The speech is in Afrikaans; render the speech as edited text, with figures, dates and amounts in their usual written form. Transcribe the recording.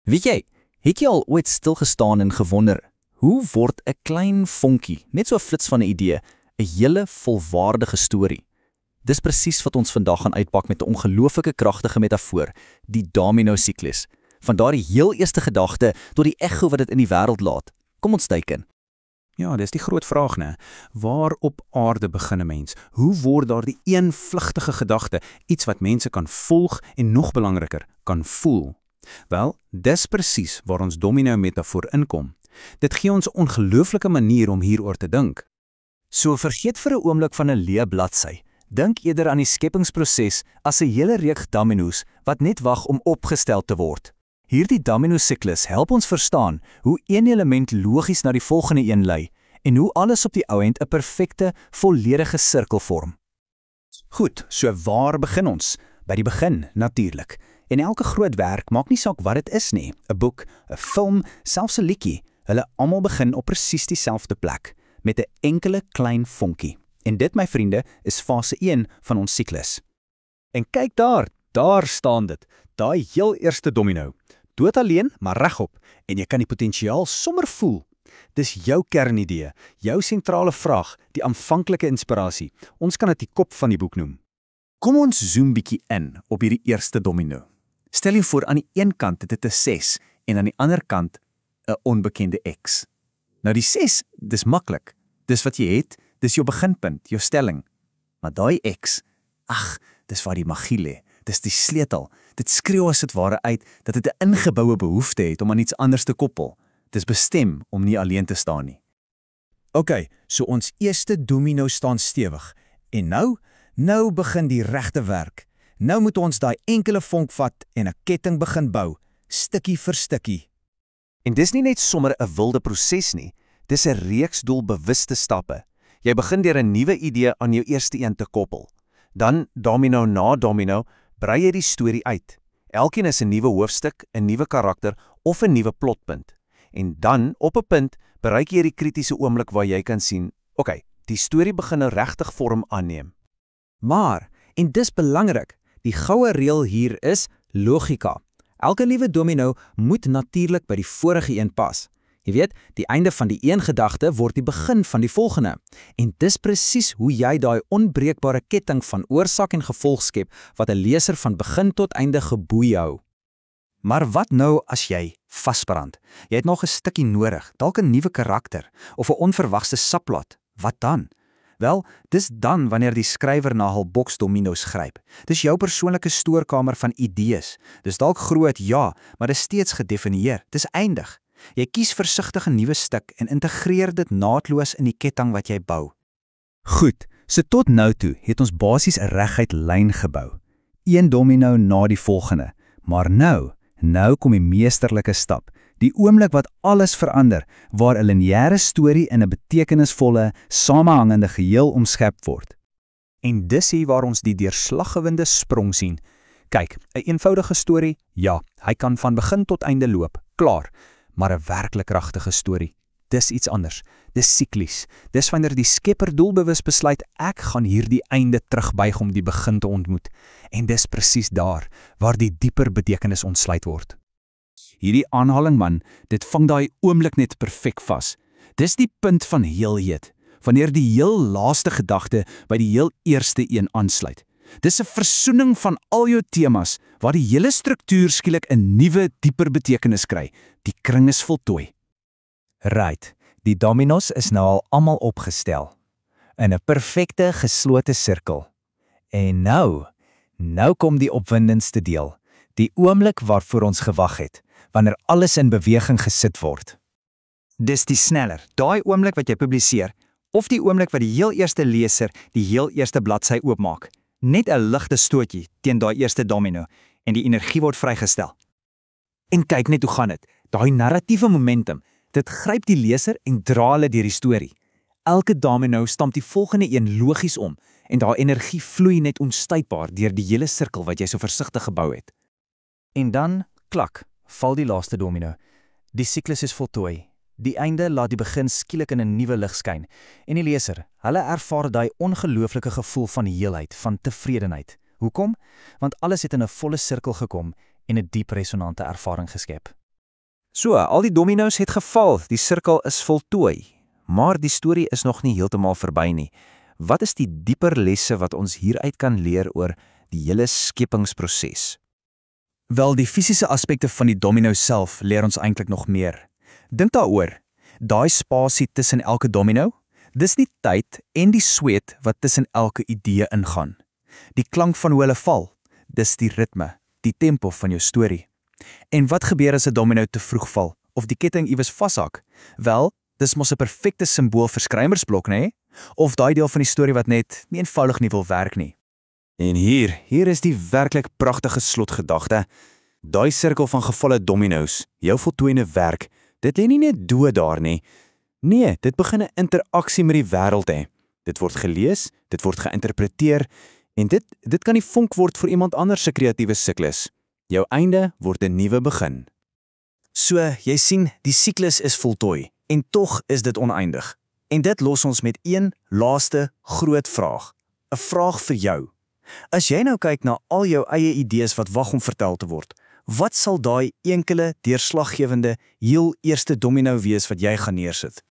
Weet jy, het jy al ooit stilgestaan en gewonder, hoe word 'n klein vonkie, net so 'n flits van 'n idee, 'n hele volwaardige storie? Dis presies wat ons vandag gaan uitpak met 'n ongelooflike kragtige metafoor, die domino-siklus. Van daardie heel eerste gedagte tot die ekko wat dit in die wêreld laat. Kom ons duik in. Ja, dis die groot vraag, né? Waar op aarde begin 'n mens? Hoe word daardie een vlugtige gedagte iets wat mense kan volg en nog belangriker, kan voel? Wel, dis presies waar ons domino-metafoor inkom. Dit gee ons 'n ongelooflike manier om hieroor te dink. So vergeet vir 'n oomblik van 'n leë bladsy. Dink eerder aan die skepingsproses as 'n hele reeks dominos wat net wag om opgestel te word. Hierdie domino-siklus help ons verstaan hoe een element logies na die volgende een lei en hoe alles op die ou end 'n perfekte, volledige sirkel vorm. Goed, so waar begin ons? By die begin, natuurlik. En elke groot werk, maak nie saak wat dit is nie, 'n boek, 'n film, selfs 'n liedjie, hulle almal begin op presies dieselfde plek, met 'n enkele klein vonkie. En dit, my vriende, is fase 1 van ons siklus. En kyk daar staan dit, daai heel eerste domino. Dood alleen, maar regop, en jy kan die potensiaal sommer voel. Dis jou kernidee, jou sentrale vraag, die aanvanklike inspirasie. Ons kan dit die kop van die boek noem. Kom ons zoom bietjie in op hierdie eerste domino. Stel jou voor aan die een kant het dit 'n 6 en aan die ander kant 'n onbekende x. Nou die 6, dis maklik. Dis wat jy het, dis jou beginpunt, jou stelling. Maar daai x, dis waar die magie lê. Dis die sleutel. Dit skreeu as dit ware uit dat dit 'n ingeboue behoefte het om aan iets anders te koppel. Dis bestem om nie alleen te staan nie. OK, so ons eerste domino staan stewig. En nou begin die regte werk. Nou moet ons daai enkele vonk vat en 'n ketting begin bou, stukkie vir stukkie. En dis nie net sommer 'n wilde proses nie, dis 'n reeks doelbewuste stappe. Jy begin deur 'n nuwe idee aan jou eerste een te koppel. Dan, domino na domino, brei jy die storie uit. Elkeen is 'n nuwe hoofstuk, 'n nuwe karakter of 'n nuwe plotpunt. En dan, op 'n punt, bereik jy die kritiese oomblik waar jy kan sien, OK, die storie begin nou regtig vorm aanneem. Maar, en dis belangrik, die goue reël hier is logika. Elke nuwe domino moet natuurlik by die vorige een pas. Jy weet, die einde van die een gedagte word die begin van die volgende. En dis presies hoe jy daai onbreekbare ketting van oorsaak en gevolg skep wat 'n leser van begin tot einde geboei hou. Maar wat nou as jy vasbrand? Jy het nog 'n stukkie nodig, dalk 'n nuwe karakter of 'n onverwagte subplot. Wat dan? Wel, dis dan wanneer die skrywer na hul boksdomino's gryp. Dis jou persoonlike stoorkamer van idees. Dis dalk groot, ja, maar dis steeds gedefinieer. Dis eindig. Jy kies versigtig 'n nuwe stuk en integreer dit naadloos in die ketting wat jy bou. Goed, so tot nou toe het ons basies 'n reguit lyn gebou. Een domino na die volgende. Maar nou kom die meesterlike stap. Die oomblik wat alles verander, waar 'n lineêre storie in 'n betekenisvolle, samehangende geheel omskep word. En dis hier waar ons die deurslaggewende sprong sien. Kyk, 'n eenvoudige storie, ja, hy kan van begin tot einde loop, klaar. Maar 'n werklik kragtige storie, dis iets anders. Dis siklies. Dis wanneer die skepper doelbewus besluit, ek gaan hierdie einde terugbuig om die begin te ontmoet. En dis presies daar, waar die dieper betekenis ontsluit word. Hierdie aanhaling man, dit vang daai oomblik net perfek vas. Dis die punt van heelheid, wanneer die heel laaste gedagte by die heel eerste een aansluit. Dis 'n versoening van al jou temas, waar die hele struktuur skielik 'n nuwe, dieper betekenis kry. Die kring is voltooi. Right, die dominos is nou al almal opgestel, in 'n perfekte, geslote sirkel. En nou kom die opwindendste deel, die oomblik waarvoor ons gewag het, wanneer alles in beweging gesit word. Dis die sneller, daai oomblik wat jy publiseer, of die oomblik wat die heel eerste leser die heel eerste bladsy oopmaak. Net 'n ligte stootjie teen daai eerste domino en die energie word vrygestel. En kyk net hoe gaan dit. Daai narratiewe momentum, dit gryp die leser en dra hulle deur die storie. Elke domino stamp die volgende een logies om en daai energie vloei net onstuitbaar deur die hele sirkel wat jy so versigtig gebou het. En dan, klak, val die laaste domino. Die siklus is voltooi. Die einde laat die begin skielik in 'n nuwe lig skyn. En die leser, hulle ervaar daai ongelooflike gevoel van heelheid, van tevredenheid. Hoekom? Want alles het in 'n volle sirkel gekom en 'n diep resonante ervaring geskep. So, al die domino's het geval, die sirkel is voltooi. Maar die storie is nog nie heeltemal verby nie. Wat is die dieper lesse wat ons hieruit kan leer oor die hele skepingsproses? Wel, die fisiese aspekte van die domino self leer ons eintlik nog meer. Dink daaroor, daai spasie tussen elke domino, dis die tyd en die sweet wat tussen elke idee ingaan. Die klank van hoe hulle val, dis die ritme, die tempo van jou storie. En wat gebeur as 'n domino te vroeg val of die ketting iewers vashak? Wel, dis mos 'n perfekte simbool vir skrymersblok, nê? Of daai deel van die storie wat net nie eenvoudig nie wil werk nie. En hier is die werklik pragtige slotgedagte. Daai sirkel van gevalle domino's, jou voltooiende werk, dit lê nie net dood daar nie. Nee, dit begin 'n interaksie met die wêreld hê. Dit word gelees, dit word geïnterpreteer en dit kan die vonk word vir iemand anders se kreatiewe siklus. Jou einde word 'n nuwe begin. So, jy sien, die siklus is voltooi en tog is dit oneindig. En dit los ons met een laaste groot vraag. 'n Vraag vir jou. As jy nou kyk na al jou eie idees wat wag om vertel te word, wat sal daai enkele deurslaggewende heel eerste domino wees wat jy gaan neersit?